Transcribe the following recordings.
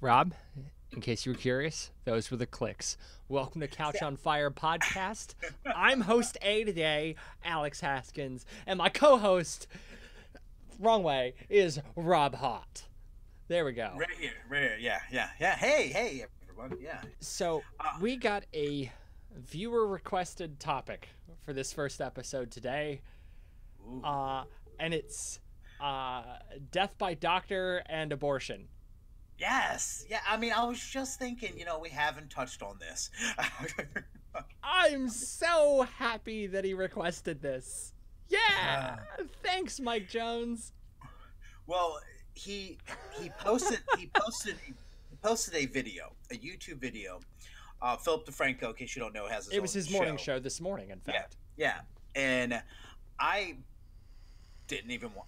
Rob, in case you were curious, those were the clicks. Welcome to Couch on Fire podcast. I'm host A today, Alex Haskins, and my co-host, wrong way, is Rob Hott. There we go. Right here. Yeah. Hey, everyone. Yeah. So Uh, we got a viewer requested topic for this first episode today, ooh. uh, and it's death by doctor and abortion. Yes. Yeah. I mean, I was just thinking, we haven't touched on this. I'm so happy that he requested this. Yeah! Uh, Thanks, Mike Jones. well, he posted a video, a YouTube video. Philip DeFranco, in case you don't know, has his It own was his morning show this morning, in Yeah. fact. Yeah. And I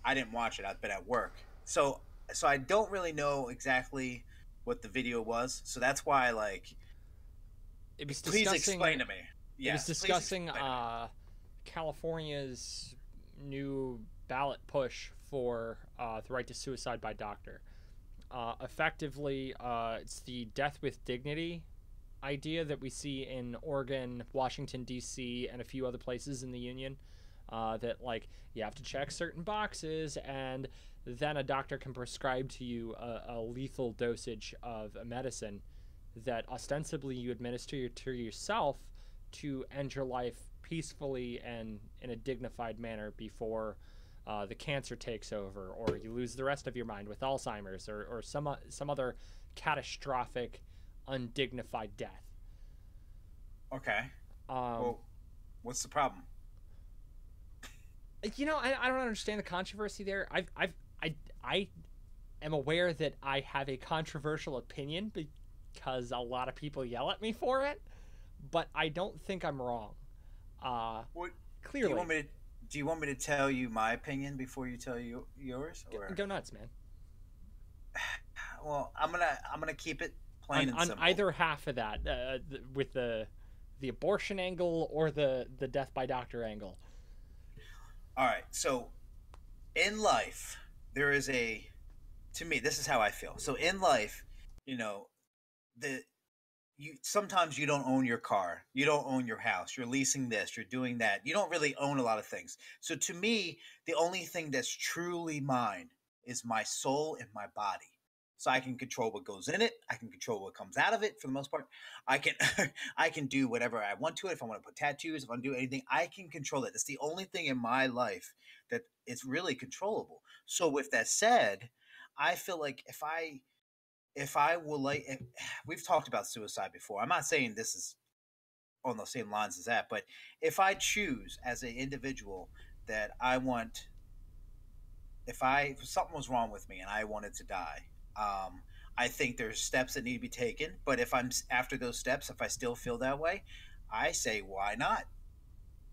I didn't watch it. I've been at work. So I don't really know exactly what the video was. So that's why, It was please discussing. explain to me. It was Yes, please discussing explain to me. California's new ballot push for the right to suicide by doctor. Effectively, it's the death with dignity idea that we see in Oregon, Washington D.C., and a few other places in the Union. That you have to check certain boxes, and then a doctor can prescribe to you a lethal dosage of a medicine that ostensibly you administer to yourself to end your life peacefully and in a dignified manner before the cancer takes over, or you lose the rest of your mind with Alzheimer's, or some other catastrophic, undignified death. Okay. Um, Well, what's the problem? I don't understand the controversy there. I am aware that I have a controversial opinion because a lot of people yell at me for it, but I don't think I'm wrong. Uh, What do you Clearly, want me to do? You want me to tell you my opinion before you tell yours, or go nuts, man. well, I'm gonna keep it plain and On simple. either half of that, with the abortion angle or the death by doctor angle. All right. So in life, there is a to me, this is how I feel. So in life, you know, the you sometimes you don't own your car, you don't own your house, you're leasing this, you're doing that. You don't really own a lot of things. So to me, the only thing that's truly mine is my soul and my body. So I can control what goes in it. I can control what comes out of it for the most part. I can I can do whatever I want to it. If I want to put tattoos, if I want to do anything, I can control it. It's the only thing in my life that is really controllable. So with that said, I feel like if I will we've talked about suicide before. I'm not saying this is on the same lines as that, but if I choose as an individual that I want, if something was wrong with me and I wanted to die, um, I think there's steps that need to be taken. But if after those steps, if I still feel that way, I say why not?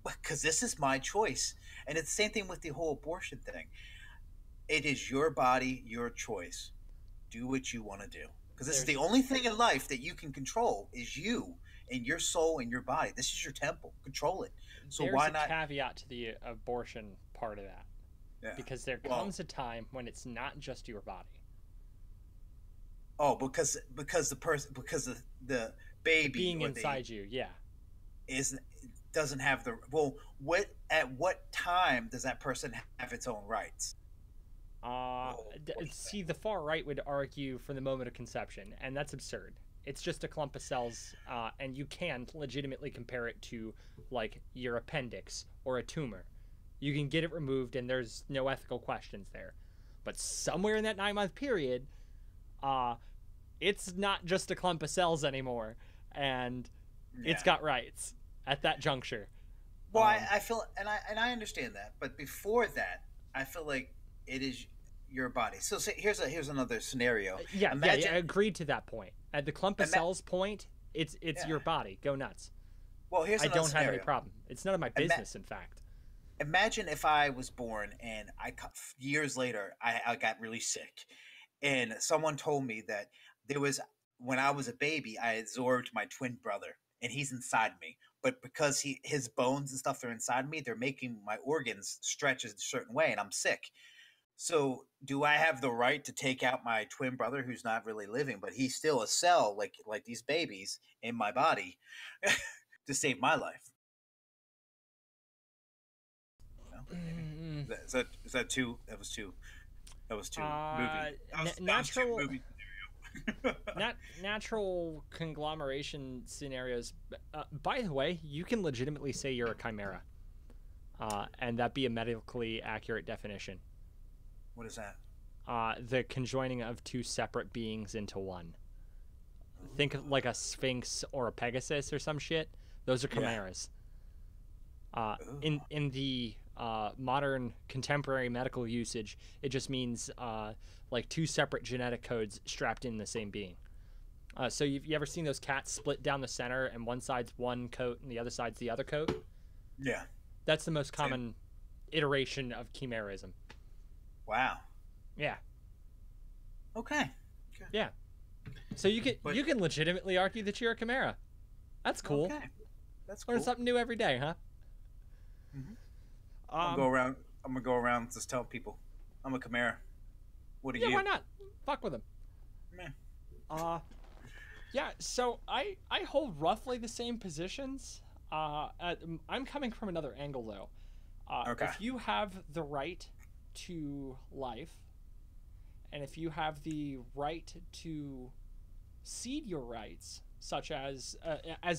Because this is my choice, and it's the same thing with the whole abortion thing. It is your body, your choice. Do what you want to do, because this is the There's only thing in life that you can control is you and your soul and your body. This is your temple. Control it. So there's why a not? caveat to the abortion part of that, Yeah. because there Well, comes a time when it's not just your body. oh, because the person, because the The baby being or the inside you, yeah. is doesn't have the, well, what at what time does that person have its own rights? Oh, what do you think? See, the far right would argue from the moment of conception, and that's absurd. It's just a clump of cells, and you can legitimately compare it to, like, your appendix or a tumor. You can get it removed, and there's no ethical questions there. But somewhere in that 9 month period, uh, it's not just a clump of cells anymore, and it's Yeah. got rights at that juncture. Well, Um, I feel, and I understand that, but before that, I feel like it is your body. So say, here's another scenario. yeah, I Imagine, agreed to that point. At the clump of ima- cells point, it's yeah. your body. Go nuts. Well, here's I another don't have any scenario. problem. It's none of my Ima- business, in fact. Imagine if I was born and years later I got really sick, and someone told me that there was when I was a baby I absorbed my twin brother and he's inside me, but because his bones and stuff are inside me, they're making my organs stretch a certain way, and I'm sick. So, do I have the right to take out my twin brother who's not really living, but he's still a cell, like these babies in my body, to save my life? No, maybe. Mm, Is that too? That was too uh, movie. That was too natural movie scenario. natural conglomeration scenarios. By the way, you can legitimately say you're a chimera, and that be a medically accurate definition. What is that? The conjoining of two separate beings into one. Think of Ooh. like a sphinx or a pegasus or some shit. Those are Yeah. chimeras. In Ooh. the modern contemporary medical usage, it just means like two separate genetic codes strapped in the same being. So you ever seen those cats split down the center and one side's one coat and the other side's the other coat? Yeah. That's the most Same. common iteration of chimerism. Wow. Yeah, Okay. Okay. yeah. So But you can legitimately argue that you're a chimera. That's cool. okay, that's Learn cool. something new every day, huh? hmm I'm gonna go Um, around. I'm gonna go around just tell people I'm a Chimera. What are yeah, why you? not? Fuck with them. Meh. Uh, yeah. So I hold roughly the same positions. I'm coming from another angle though. Okay. If you have the right to life, and if you have the right to cede your rights, such as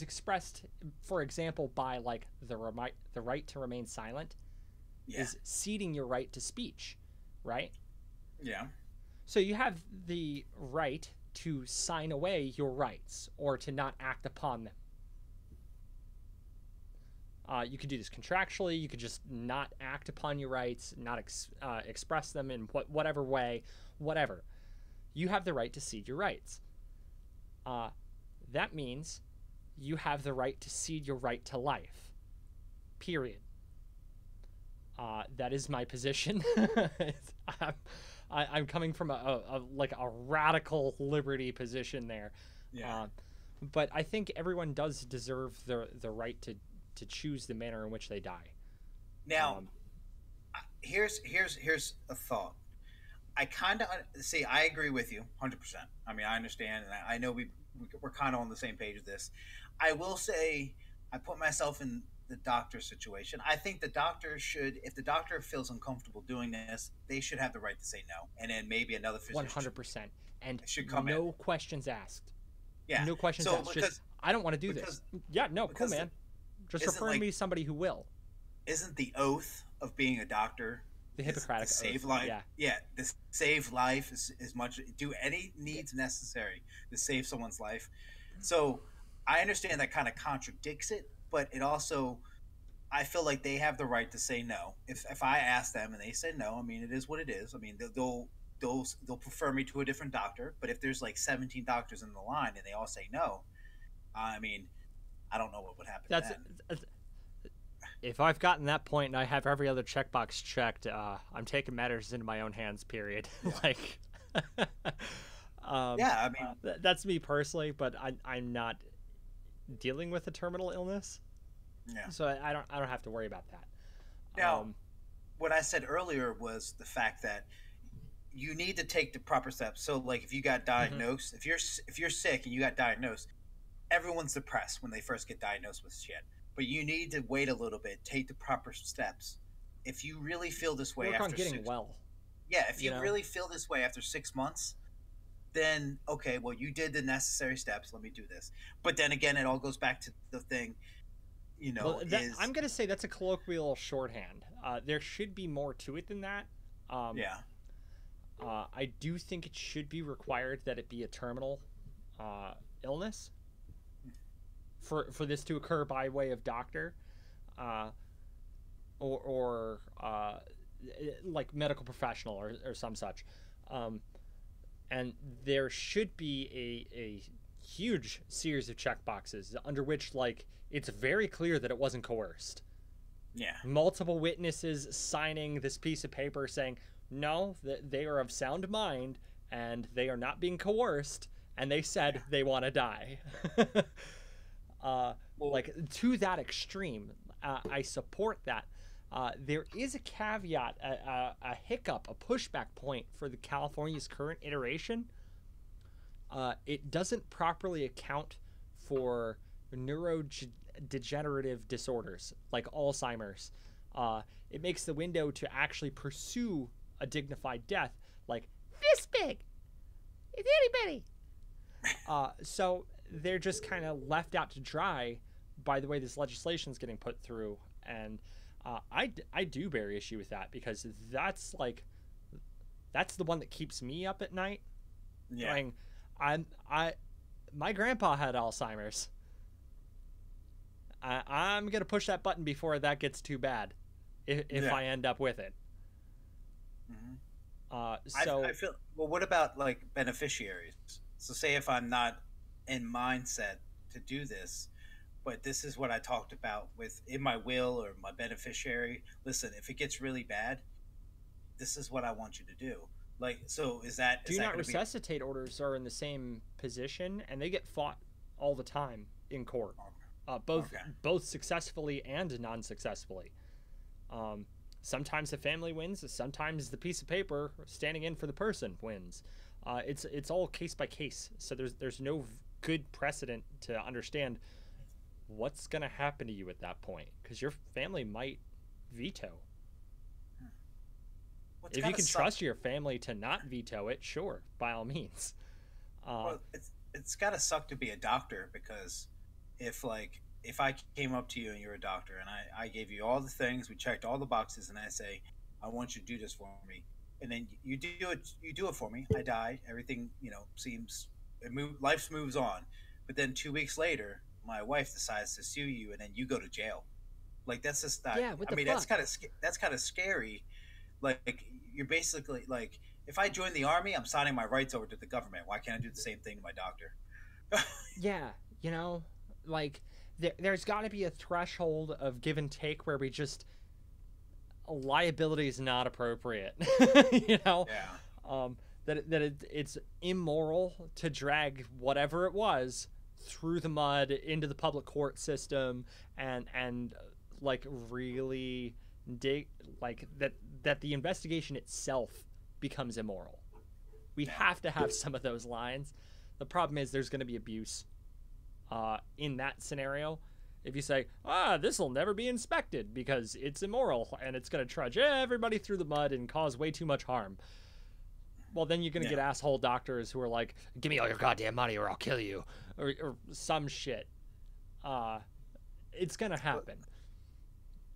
expressed, for example, by like the right to remain silent, Yeah. is ceding your right to speech, right? Yeah. So you have the right to sign away your rights or to not act upon them. You could do this contractually. You could just not act upon your rights, not express them in whatever way, whatever. You have the right to cede your rights. Uh, that means you have the right to cede your right to life. Period. That is my position. I'm, I'm coming from a radical liberty position there. Yeah. Uh, but I think everyone does deserve the right to choose the manner in which they die. Now, Um, here's a thought. I kind of see. I agree with you 100%. I mean, I understand, and I know we're kind of on the same page with this. I will say, I put myself in the doctor situation. I think the doctor should, if the doctor feels uncomfortable doing this, they should have the right to say no, and then maybe another physician 100%. And should come in. no questions asked. Yeah. No questions So asked. Just, I don't want to do this. because Yeah, no, cool, because man. Just isn't refer like me to somebody who will. isn't the oath of being a doctor The is to Hippocratic save Oath. life? Yeah. Yeah, to save life as much, do any needs necessary to save someone's life. So I understand that kind of contradicts it, but it also, I feel like they have the right to say no. If I ask them and they say no, I mean, it is what it is. I mean, they'll prefer me to a different doctor. But if there's like 17 doctors in the line and they all say no, I mean, I don't know what would happen That's then. if I've gotten that point and I have every other checkbox checked, I'm taking matters into my own hands. Period. Yeah. Like, um, Yeah, I mean, that's me personally, but I'm not dealing with a terminal illness, yeah. so I don't have to worry about that. Now, what I said earlier was the fact that you need to take the proper steps. So, like, if you got Mhm. diagnosed, if you're sick and you got diagnosed, everyone's depressed when they first get diagnosed with shit. But you need to wait a little bit, take the proper steps. If you really feel this way Work on after getting well. yeah, if You you know, really feel this way after 6 months, then okay, well, you did the necessary steps. Let me do this. But then again, it all goes back to the thing, well, that is I'm gonna say that's a colloquial shorthand. There should be more to it than that. Um, yeah, I do think it should be required that it be a terminal illness for this to occur by way of doctor, uh, or like medical professional or some such. Um, and there should be a huge series of check boxes under which like it's very clear that it wasn't coerced. yeah, Multiple witnesses signing this piece of paper saying no, that they are of sound mind and they are not being coerced, and they said yeah. they want to die. Well, Like to that extreme, I support that. There is a caveat, a hiccup, a pushback point for the California's current iteration. It doesn't properly account for neurodegenerative disorders like Alzheimer's. It makes the window to actually pursue a dignified death like this big. It's itty bitty. So they're just kind of left out to dry by the way this legislation is getting put through, and I do bear issue with that, because that's the one that keeps me up at night. Yeah. Going, my grandpa had Alzheimer's. I'm gonna push that button before that gets too bad, if I end up with it. So I feel, well, what about like beneficiaries? So say if I'm not in mindset to do this, but this is what I talked about with in my will or my beneficiary. Listen, if it gets really bad, this is what I want you to do. Like, so is that do not resuscitate orders are in the same position, and they get fought all the time in court, both successfully and non-successfully. Sometimes the family wins, sometimes the piece of paper standing in for the person wins. It's all case by case, so there's no good precedent to understand what's going to happen to you at that point, because your family might veto. If you can trust your family to not veto it, sure, by all means. Well, it's got to suck to be a doctor, because if I came up to you and you're a doctor and I gave you all the things, we checked all the boxes, and I say, I want you to do this for me, and then you do it for me. I die. Everything, seems, life moves on. But then 2 weeks later, my wife decides to sue you, and then you go to jail. Like, that's just not. Yeah, what the fuck? That's kind of scary. Like, you're basically like, if I join the army, I'm signing my rights over to the government. Why can't I do the same thing to my doctor? Yeah, like there's got to be a threshold of give and take where we just liability is not appropriate. Yeah. It's immoral to drag whatever it was through the mud into the public court system and like really dig like that the investigation itself becomes immoral. We have to have some of those lines. The problem is there's going to be abuse in that scenario. If you say, this will never be inspected because it's immoral and it's going to trudge everybody through the mud and cause way too much harm, well, then you're going to get asshole doctors who are like, give me all your goddamn money or I'll kill you, or some shit. It's going to happen.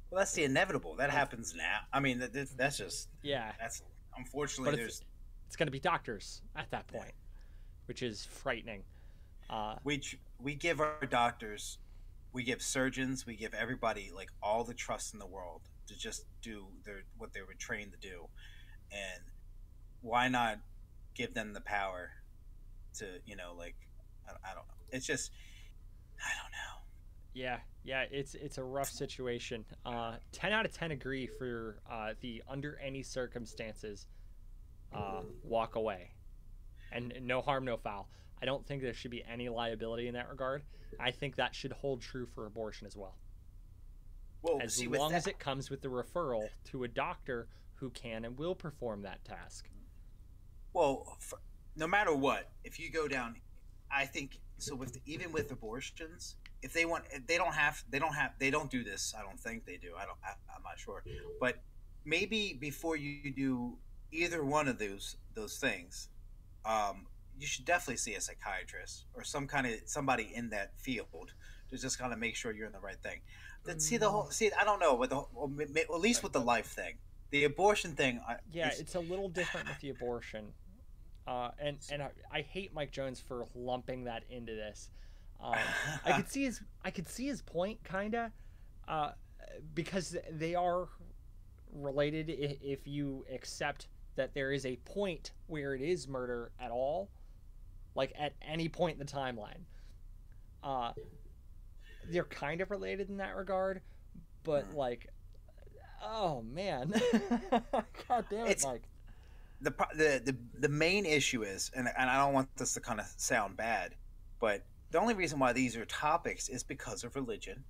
Well, that's the inevitable. That happens now. I mean, that's just... Yeah. That's... Unfortunately, it's going to be doctors at that point, which is frightening. We give our doctors, we give surgeons, we give everybody like all the trust in the world to just do what they were trained to do, and why not give them the power to I don't know. It's just I don't know. Yeah, it's a rough situation. 10 out of 10 agree for the under any circumstances walk away, and no harm, no foul. I don't think there should be any liability in that regard. I think that should hold true for abortion as well. Well, as long as it comes with the referral to a doctor who can and will perform that task. Well, no matter what, if you go down, I think so. Even with abortions, if they want, they don't do this. I don't think they do. I'm not sure, but maybe before you do either one of those things, you should definitely see a psychiatrist or somebody in that field to just kind of make sure you're in the right thing. I don't know, with at least with the life thing, the abortion thing. It's a little different with the abortion, and I hate Mike Jones for lumping that into this. I could see his point, kinda, because they are related. If you accept that there is a point where it is murder at all, like at any point in the timeline, they're kind of related in that regard, but like, oh man, god damn it, Mike. The main issue is, and I don't want this to kind of sound bad, but the only reason why these are topics is because of religion.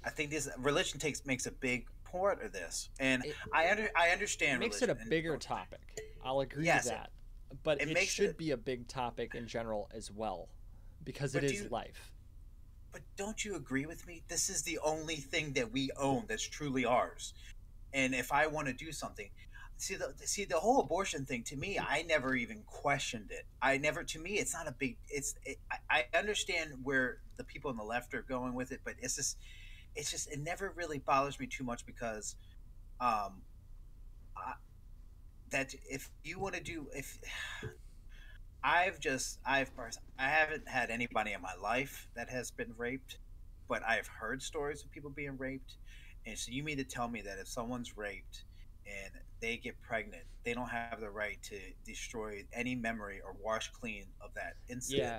I think this religion makes a big support of this, and It, I it understand makes it a religion. And bigger topic. I'll agree to yes, that. But it it makes should it. be a big topic in general as well, because it But do is you? life. But don't you agree with me? This is the only thing that we own that's truly ours. And if I want to do something, see the whole abortion thing, to me, I never even questioned it. I never, to me, it's not a big. I understand where the people on the left are going with it, but it's just it never really bothers me too much because um I, that if you want to do if I haven't had anybody in my life that has been raped, but I've heard stories of people being raped. And so you mean to tell me that if someone's raped and they get pregnant, they don't have the right to destroy any memory or wash clean of that incident? Yeah,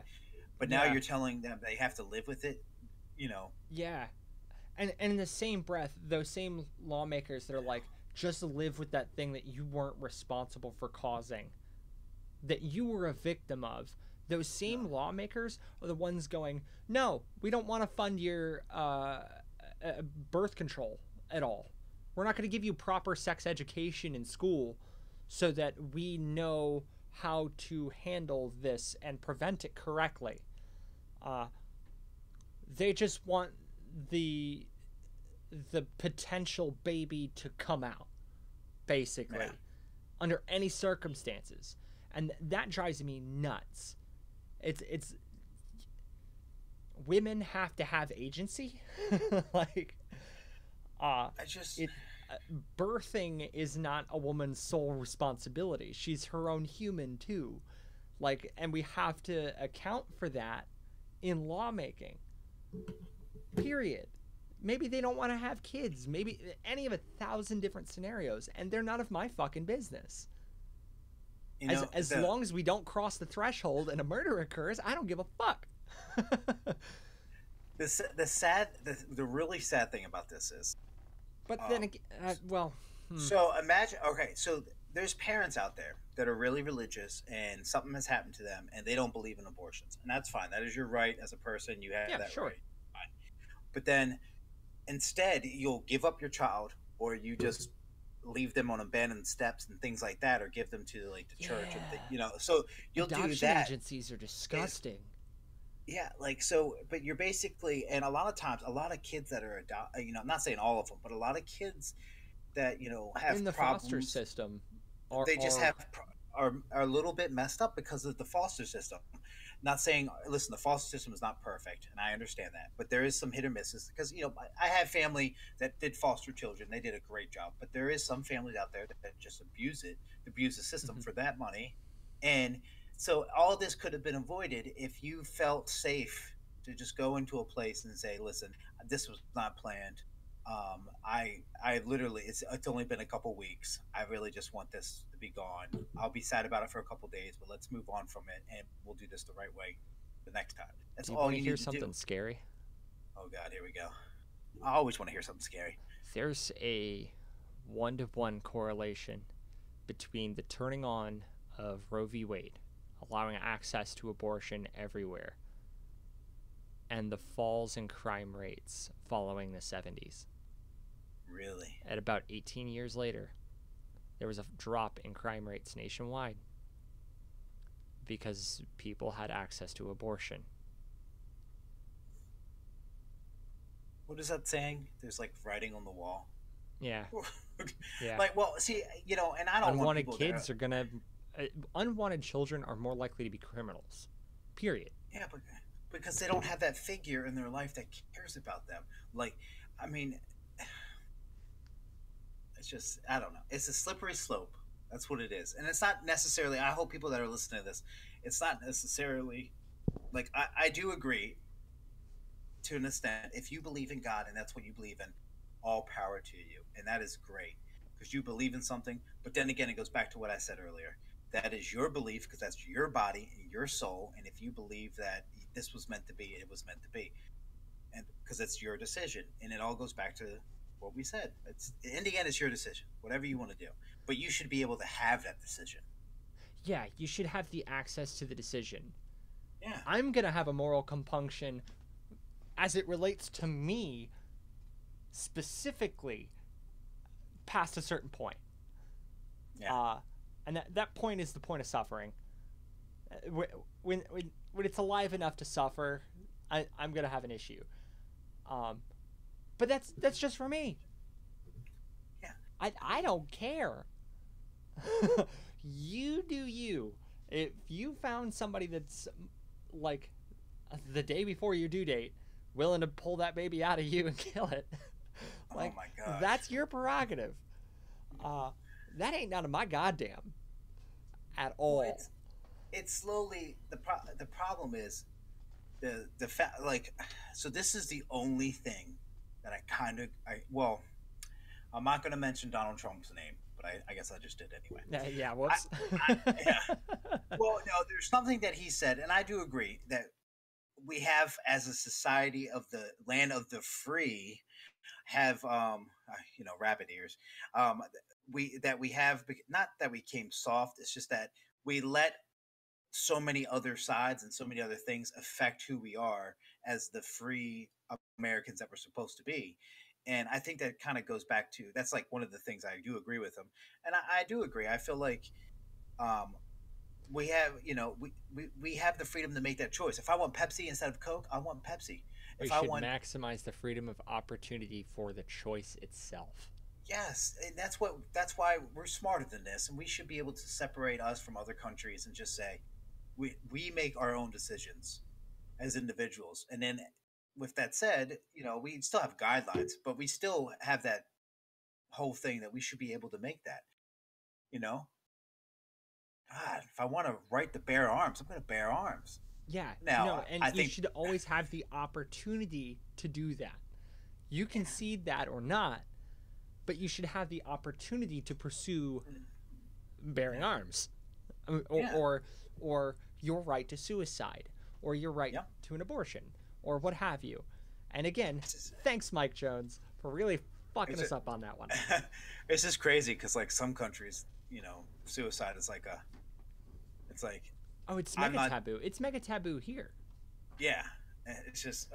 But now yeah, you're telling them they have to live with it, you know? yeah. And in the same breath, those same lawmakers that are like, just live with that thing that you weren't responsible for causing, that you were a victim of. Those No. same lawmakers are the ones going, no, we don't want to fund your birth control at all. We're not going to give you proper sex education in school so that we know how to handle this and prevent it correctly. Uh, they just want the the potential baby to come out, basically, Yeah. under any circumstances, and that drives me nuts. It's women have to have agency, like I just, it. Birthing is not a woman's sole responsibility. She's her own human too, like, and we have to account for that in lawmaking. Period. Maybe they don't want to have kids. Maybe any of 1,000 different scenarios, and they're none of my fucking business. you As know, as long as we don't cross the threshold and a murder occurs, I don't give a fuck. the really sad thing about this is, But then um, again, well, so imagine, okay, so there's parents out there that are really religious and something has happened to them and they don't believe in abortions. And that's fine. That is your right as a person. You have yeah, that sure. right. Fine. But then instead, you'll give up your child or you just leave them on abandoned steps and things like that, or give them to like the church and Yeah. so you'll do Adoption that. agencies are Is disgusting. Yeah, like so, but you're basically, and a lot of times, a lot of kids that are I'm not saying all of them, but a lot of kids that In have the foster problems, system are they just are are a little bit messed up because of the foster system. Not saying, listen, the foster system is not perfect, and I understand that, but there is some hit or misses because I have family that did foster children; they did a great job, but there is some families out there that just abuse the system Mhm. for that money, and so all this could have been avoided if you felt safe to just go into a place and say, listen, this was not planned. I literally, it's only been a couple weeks. I really just want this to be gone. I'll be sad about it for a couple days, but let's move on from it, and we'll do this the right way the next time. That's Do you all want to you hear need to do. something scary? Oh God, here we go. I always want to hear something scary. There's a 1-to-1 correlation between the turning on of Roe v. Wade, allowing access to abortion everywhere, and the falls in crime rates following the 70s. Really? At about 18 years later, there was a drop in crime rates nationwide because people had access to abortion. What is that saying? There's like writing on the wall. Yeah, yeah. Like, well, see, and I don't want Unwanted people that. kids are gonna. Unwanted children are more likely to be criminals. Period. Yeah, but because they don't have that figure in their life that cares about them. Like, I mean, it's just, I don't know. It's a slippery slope. That's what it is. And it's not necessarily, I hope people that are listening to this, it's not necessarily like, I do agree to an extent. If you believe in God and that's what you believe in, all power to you. And that is great because you believe in something. But then again, it goes back to what I said earlier. That is your belief because that's your body and your soul. And if you believe that this was meant to be, it was meant to be. And because it's your decision. And it all goes back to what we said. It's in the end, it's your decision, whatever you want to do. But you should be able to have that decision. Yeah, you should have the access to the decision. Yeah. I'm gonna have a moral compunction as it relates to me specifically past a certain point. Yeah. And that point is the point of suffering. When it's alive enough to suffer, I'm gonna have an issue. But that's just for me. Yeah. I don't care. You do you. If you found somebody that's like the day before your due date, willing to pull that baby out of you and kill it, like, oh my gosh. that's your prerogative. That ain't none of my goddamn at all. Well, it's slowly the problem is the fact, like, so this is the only thing that I'm not going to mention Donald Trump's name, but I guess I just did anyway. Yeah, whoops. Yeah. Well, no, there's something that he said, and I do agree that we have, as a society of the land of the free, have rabbit ears. We have, not that we came soft. It's just that we let so many other sides and so many other things affect who we are as the free Americans that we're supposed to be. And I think that kind of goes back to, that's like one of the things I do agree with him. And I do agree. I feel like we have, we have the freedom to make that choice. If I want Pepsi instead of Coke, I want Pepsi. We should maximize the freedom of opportunity for the choice itself. Yes, and that's why we're smarter than this, and we should be able to separate us from other countries and just say we make our own decisions as individuals. And then, with that said, we still have guidelines, but we still have that whole thing that we should be able to make that. God, if I want to right to bear arms, I'm going to bear arms. Yeah. Now, and I you think should always have the opportunity to do that. You concede that or not, but you should have the opportunity to pursue bearing arms, or your right to suicide, or your right to an abortion, or what have you. And again, thanks, Mike Jones, for really fucking us up on that one. It's just crazy because, like, some countries, suicide is like it's mega taboo. It's mega taboo here. Yeah, it's just.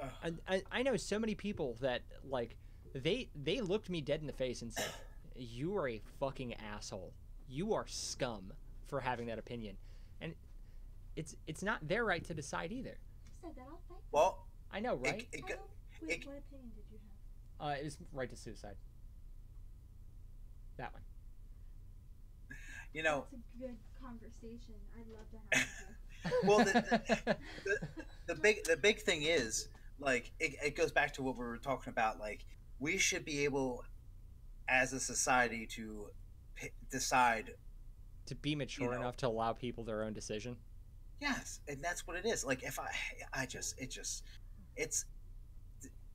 I know so many people that, like, they looked me dead in the face and said, "You are a fucking asshole. You are scum for having that opinion," and it's not their right to decide either. You said that, I'll fight. Well, I know, right? What opinion did you have? It was right to suicide. That one. That's a good conversation. I'd love to have it. Well, the big thing is, like, it goes back to what we were talking about. Like, we should be able, as a society, to decide, to be mature enough to allow people their own decision. Yes, and that's what it is. Like, if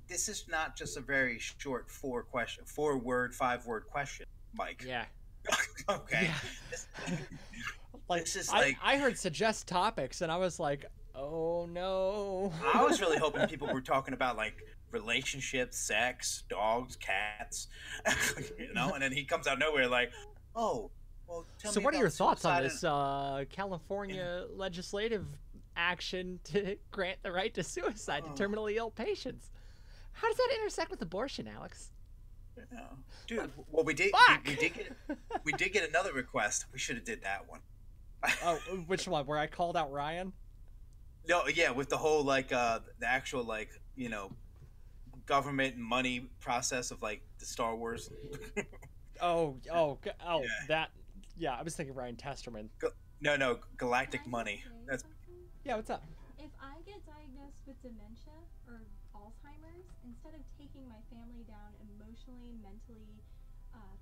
this is not just a very short 4-word, 5-word question, Mike. Yeah. Okay. Yeah. I heard suggest topics, and I was like, oh no. I was really hoping people were talking about, like, relationships, sex, dogs, cats, and then he comes out of nowhere like, oh, well, tell me. So what are your thoughts on this and... California legislative action to grant the right to suicide to terminally ill patients? How does that intersect with abortion, Alex? Dude, well, we did get another request. We should have did that one. Oh, which one? Where I called out Ryan? No, yeah, with the whole, like, the actual, like, government and money process of, like, the Star Wars. That. Yeah, I was thinking Ryan Testerman. No, galactic money. That's. Yeah, what's up? If I get diagnosed with dementia or Alzheimer's, instead of taking my family down emotionally, mentally,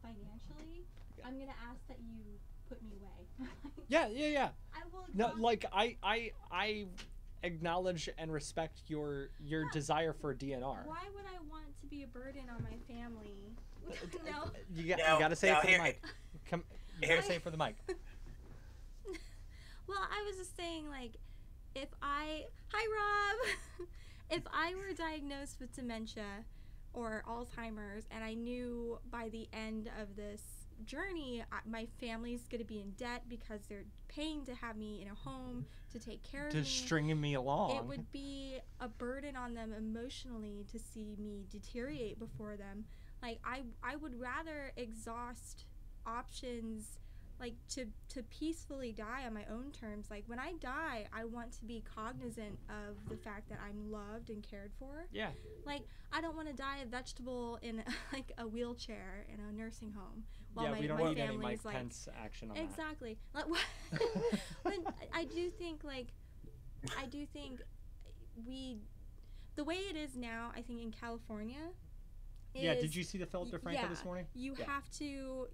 financially, I'm gonna ask that you put me away. Yeah. I will. No, like, I acknowledge and respect your desire for a DNR. Why would I want to be a burden on my family? No. You gotta say it for the mic. You gotta say it for the mic. Well, I was just saying, like, hi Rob, if I were diagnosed with dementia or Alzheimer's, and I knew by the end of this journey my family's going to be in debt because they're paying to have me in a home to take care of me, just stringing me along, it would be a burden on them emotionally to see me deteriorate before them. Like I would rather exhaust options, like to peacefully die on my own terms. Like when I die, I want to be cognizant of the fact that I'm loved and cared for. Yeah. Like I don't want to die a vegetable in like a wheelchair in a nursing home while Yeah, we don't my need any family's Mike Pence action on exactly. Like, but I do think we, the way it is now, I think in California. Yeah, did you see the Philip DeFranco this morning? You have to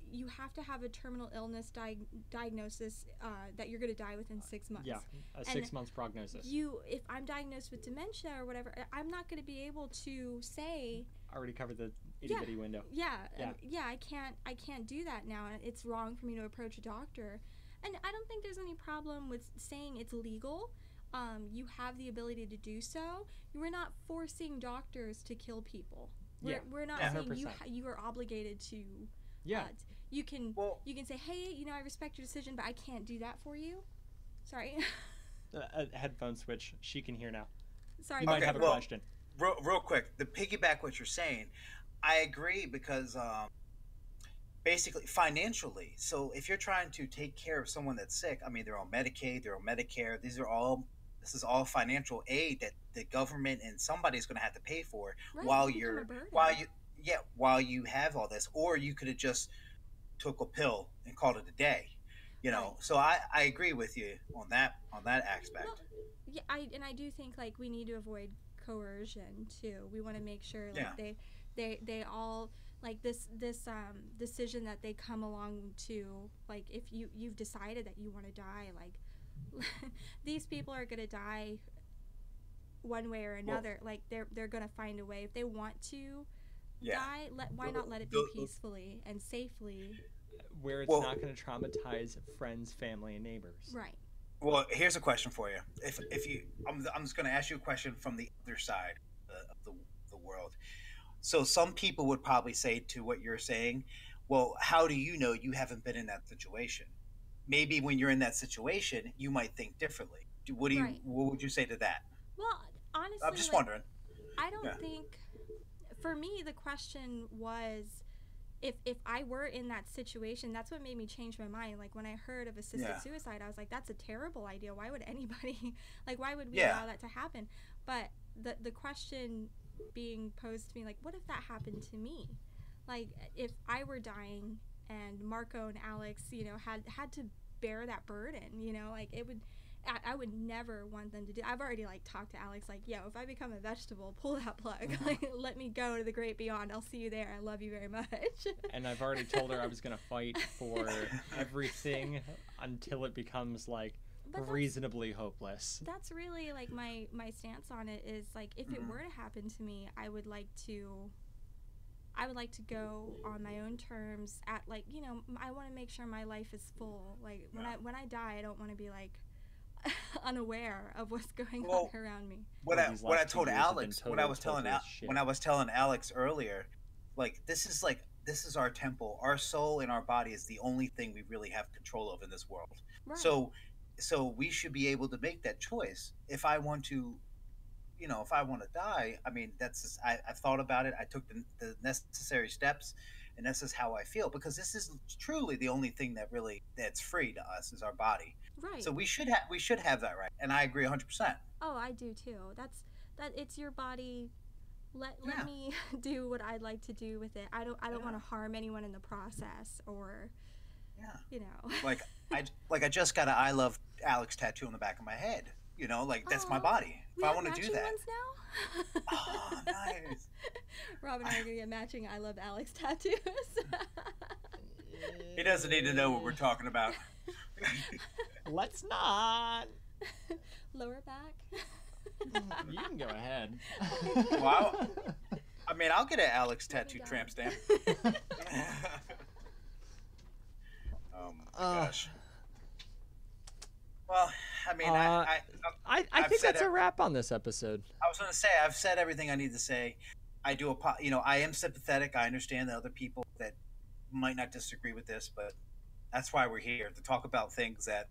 have a terminal illness diagnosis that you're going to die within 6 months. Yeah, a 6 months prognosis. If I'm diagnosed with dementia or whatever, I'm not going to be able to say. I already covered the itty bitty window. Yeah, I can't do that now, and it's wrong for me to approach a doctor. And I don't think there's any problem with saying it's legal. You have the ability to do so. We're not forcing doctors to kill people. We're not saying you are obligated to. Yeah. You can say, hey, I respect your decision, but I can't do that for you. Sorry. A headphone switch. She can hear now. Sorry. You might have a question. Real quick, to piggyback what you're saying, I agree because basically financially. So if you're trying to take care of someone that's sick, I mean, they're on Medicaid, they're on Medicare. This is all financial aid that the government and somebody's going to have to pay for while you have all this, or you could have just took a pill and called it a day, Right. So I agree with you on that aspect. Well, yeah, I do think like we need to avoid coercion too. We want to make sure like they all like this decision that they come along to, like if you've decided that you want to die, like these people are going to die one way or another. Like they're going to find a way if they want to die. Why not let it be peacefully and safely, where it's not going to traumatize friends, family, and neighbors. Right. Well, here's a question for you. If you, I'm just going to ask you a question from the other side of the world. So some people would probably say to what you're saying, well, how do you know you haven't been in that situation? Maybe when you're in that situation, you might think differently. What would you say to that? Well, honestly, I'm just wondering. I don't think, for me, the question was, if I were in that situation, that's what made me change my mind. Like when I heard of assisted suicide, I was like, that's a terrible idea. Why would anybody, like, why would we allow that to happen? But the question being posed to me, like, what if that happened to me? Like, if I were dying and Marco and Alex, had to bear that burden, like I would never want them to do. I've already like talked to Alex, like, if I become a vegetable, pull that plug. Like, let me go to the great beyond. I'll see you there. I love you very much. And I've already told her I was gonna fight for everything until it becomes like reasonably hopeless. That's really like my stance on it is like, if it were to happen to me, I would like to go on my own terms at like, I want to make sure my life is full. Like when I die, I don't want to be like unaware of what's going on around me. What I told Alex, when I was telling Alex earlier, like this is our temple. Our soul and our body is the only thing we really have control of in this world. Right. So we should be able to make that choice. If I want to die, I mean, I've thought about it. I took the necessary steps, and this is how I feel, because this is truly the only thing that's free to us is our body. Right. So we should have that right, and I agree 100%. Oh, I do too. It's your body. Let me do what I'd like to do with it. I don't want to harm anyone in the process, or Like I just got an I love Alex tattoo on the back of my head. That's my body. If I want to do that. Ones now? Oh, nice. Rob and I are gonna get matching I love Alex tattoos. He doesn't need to know what we're talking about. Let's not. Lower back. You can go ahead. Wow. I mean, I'll get an Alex tattoo tramp stamp. Oh my gosh. Well, I mean, I think that's a wrap on this episode. I was going to say, I've said everything I need to say. I am sympathetic. I understand that other people that might not disagree with this, but that's why we're here, to talk about things that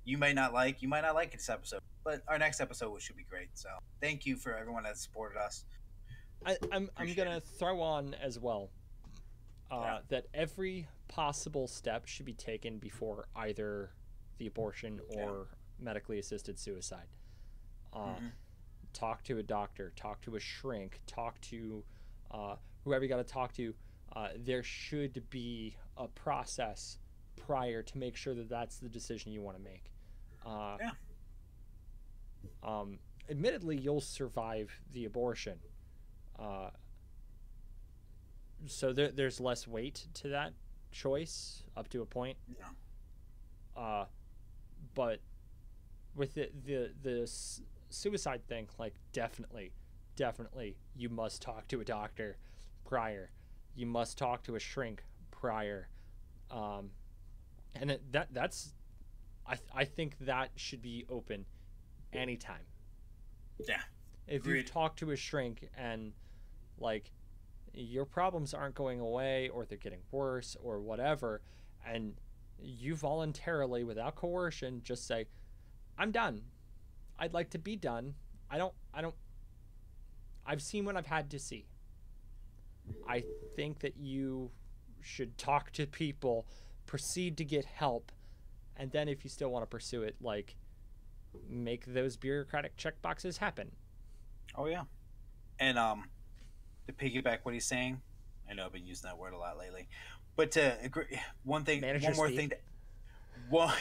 you may not like. You might not like this episode, but our next episode should be great. So thank you for everyone that supported us. I'm going to throw on as well. that every possible step should be taken before either the abortion or medically assisted suicide. Talk to a doctor, talk to a shrink, talk to whoever you got to talk to. There should be a process prior to make sure that that's the decision you want to make. Admittedly, you'll survive the abortion. So there's less weight to that choice up to a point. But with the suicide thing, like definitely you must talk to a doctor prior. You must talk to a shrink prior. And that's I think that should be open anytime. Yeah. If Agreed. you've talked to a shrink and like your problems aren't going away or they're getting worse or whatever, and you voluntarily without coercion just say, I'm done. I'd like to be done. I've seen what I've had to see. I think that you should talk to people, proceed to get help, and then if you still want to pursue it, like make those bureaucratic checkboxes happen. Oh yeah. And to piggyback what he's saying, I know I've been using that word a lot lately, but to agree, one more thing. One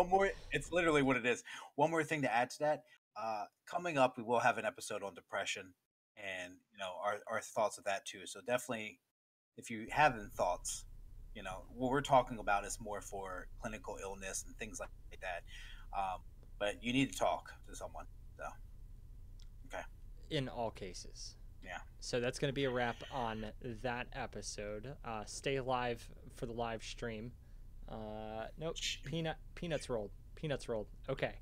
more. It's literally what it is. One more thing to add to that. Coming up, we will have an episode on depression, and our thoughts of that too. So definitely, if you have any thoughts, what we're talking about is more for clinical illness and things like that. But you need to talk to someone. So, okay. In all cases. Yeah. So that's going to be a wrap on that episode. Stay alive for the live stream. Nope. Peanuts rolled. Okay.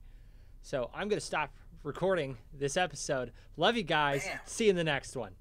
So I'm going to stop recording this episode. Love you guys. Bam. See you in the next one.